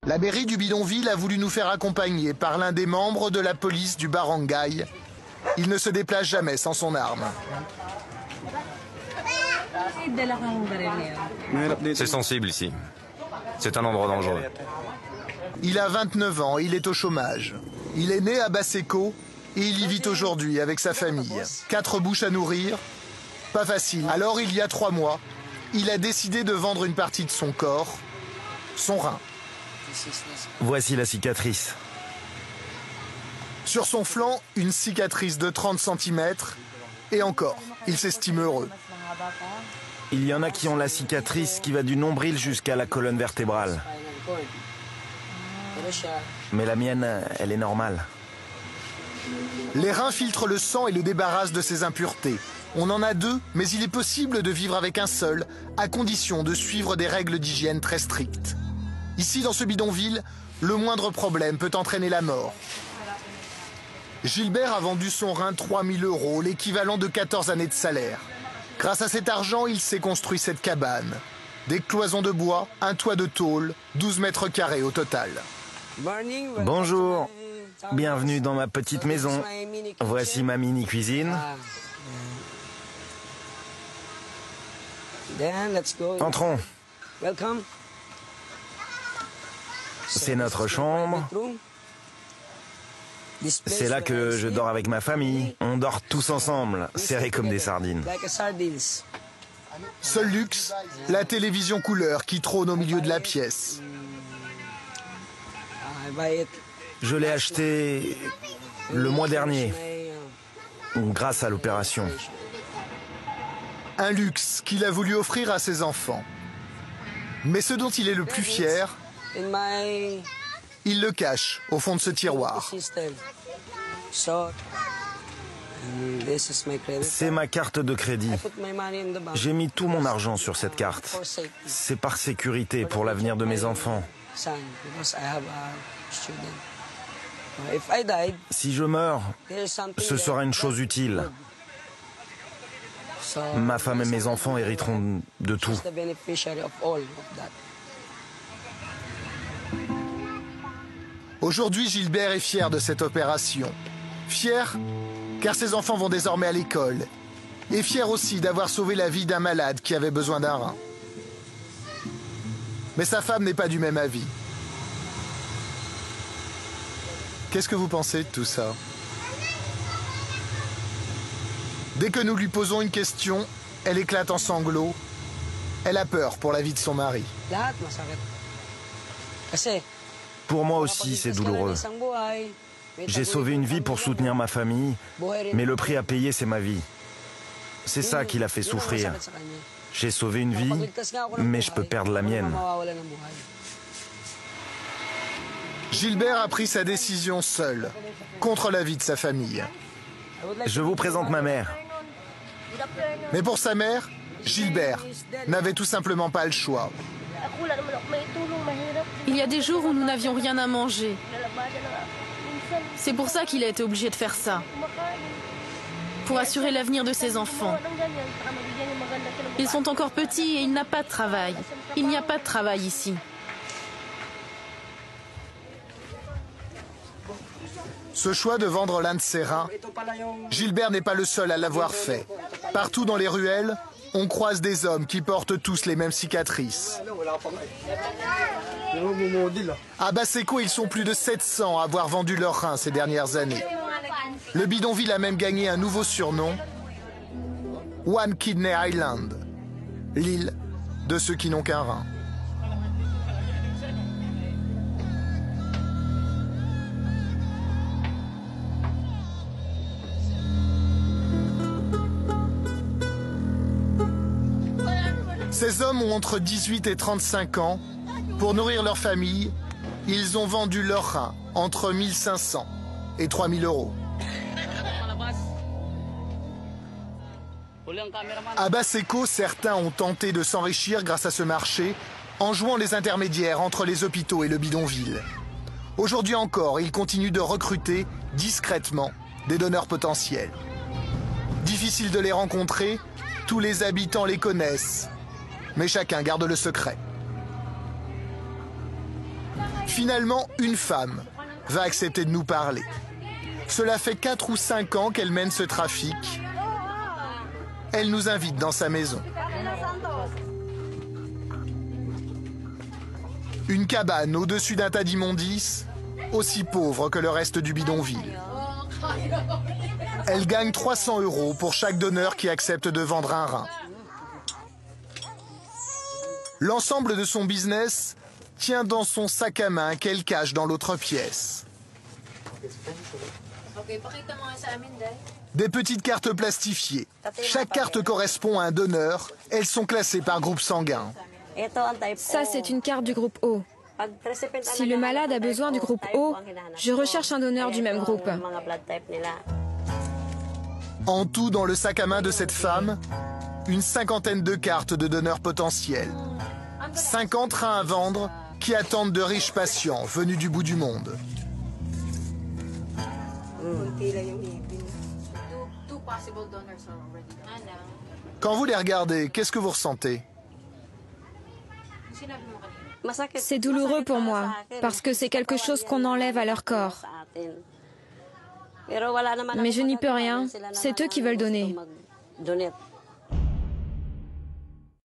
La mairie du bidonville a voulu nous faire accompagner par l'un des membres de la police du barangay. Il ne se déplace jamais sans son arme. C'est sensible ici. C'est un endroit dangereux. Il a 29 ans et il est au chômage. Il est né à Basseko et il y vit aujourd'hui avec sa famille. 4 bouches à nourrir, pas facile. Alors il y a 3 mois, il a décidé de vendre une partie de son corps, son rein. Voici la cicatrice. Sur son flanc, une cicatrice de 30 cm et encore, il s'estime heureux. Il y en a qui ont la cicatrice qui va du nombril jusqu'à la colonne vertébrale. Mais la mienne, elle est normale. Les reins filtrent le sang et le débarrassent de ses impuretés. On en a 2, mais il est possible de vivre avec un seul, à condition de suivre des règles d'hygiène très strictes. Ici, dans ce bidonville, le moindre problème peut entraîner la mort. Gilbert a vendu son rein 3 000 €, l'équivalent de 14 années de salaire. Grâce à cet argent, il s'est construit cette cabane. Des cloisons de bois, un toit de tôle, 12 mètres carrés au total. Bonjour, bienvenue dans ma petite maison. Voici ma mini-cuisine. Entrons. C'est notre chambre. C'est là que je dors avec ma famille. On dort tous ensemble, serrés comme des sardines. Seul luxe, la télévision couleur qui trône au milieu de la pièce. Je l'ai acheté le mois dernier, grâce à l'opération. Un luxe qu'il a voulu offrir à ses enfants. Mais ce dont il est le plus fier, il le cache au fond de ce tiroir. C'est ma carte de crédit. J'ai mis tout mon argent sur cette carte. C'est par sécurité pour l'avenir de mes enfants. Si je meurs, ce sera une chose utile. Ma femme et mes enfants hériteront de tout. Aujourd'hui, Gilbert est fier de cette opération. Fier car ses enfants vont désormais à l'école. Et fier aussi d'avoir sauvé la vie d'un malade qui avait besoin d'un rein. Mais sa femme n'est pas du même avis. Qu'est-ce que vous pensez de tout ça? Dès que nous lui posons une question, elle éclate en sanglots. Elle a peur pour la vie de son mari. Pour moi aussi, c'est douloureux. J'ai sauvé une vie pour soutenir ma famille, mais le prix à payer, c'est ma vie. C'est ça qui l'a fait souffrir. J'ai sauvé une vie, mais je peux perdre la mienne. Gilbert a pris sa décision seul, contre l'avis de sa famille. Je vous présente ma mère. Mais pour sa mère, Gilbert n'avait tout simplement pas le choix. Il y a des jours où nous n'avions rien à manger. C'est pour ça qu'il a été obligé de faire ça. Pour assurer l'avenir de ses enfants. Ils sont encore petits et il n'a pas de travail. Il n'y a pas de travail ici. Ce choix de vendre l'un de ses reins, Gilbert n'est pas le seul à l'avoir fait. Partout dans les ruelles, on croise des hommes qui portent tous les mêmes cicatrices. À Basseko, ils sont plus de 700 à avoir vendu leurs reins ces dernières années. Le bidonville a même gagné un nouveau surnom, One Kidney Island, l'île de ceux qui n'ont qu'un rein. Ces hommes ont entre 18 et 35 ans. Pour nourrir leur famille, ils ont vendu leurs reins entre 1 500 et 3 000 €. À Basseko, certains ont tenté de s'enrichir grâce à ce marché en jouant les intermédiaires entre les hôpitaux et le bidonville. Aujourd'hui encore, ils continuent de recruter discrètement des donneurs potentiels. Difficile de les rencontrer, tous les habitants les connaissent. Mais chacun garde le secret. Finalement, une femme va accepter de nous parler. Cela fait 4 ou 5 ans qu'elle mène ce trafic. Elle nous invite dans sa maison. Une cabane au-dessus d'un tas d'immondices, aussi pauvre que le reste du bidonville. Elle gagne 300 € pour chaque donneur qui accepte de vendre un rein. L'ensemble de son business tient dans son sac à main qu'elle cache dans l'autre pièce. Des petites cartes plastifiées. Chaque carte correspond à un donneur. Elles sont classées par groupe sanguin. Ça, c'est une carte du groupe O. Si le malade a besoin du groupe O, je recherche un donneur du même groupe. En tout, dans le sac à main de cette femme, une 50aine de cartes de donneurs potentiels. 50 reins à vendre qui attendent de riches patients venus du bout du monde. Quand vous les regardez, qu'est-ce que vous ressentez? C'est douloureux pour moi, parce que c'est quelque chose qu'on enlève à leur corps. Mais je n'y peux rien, c'est eux qui veulent donner.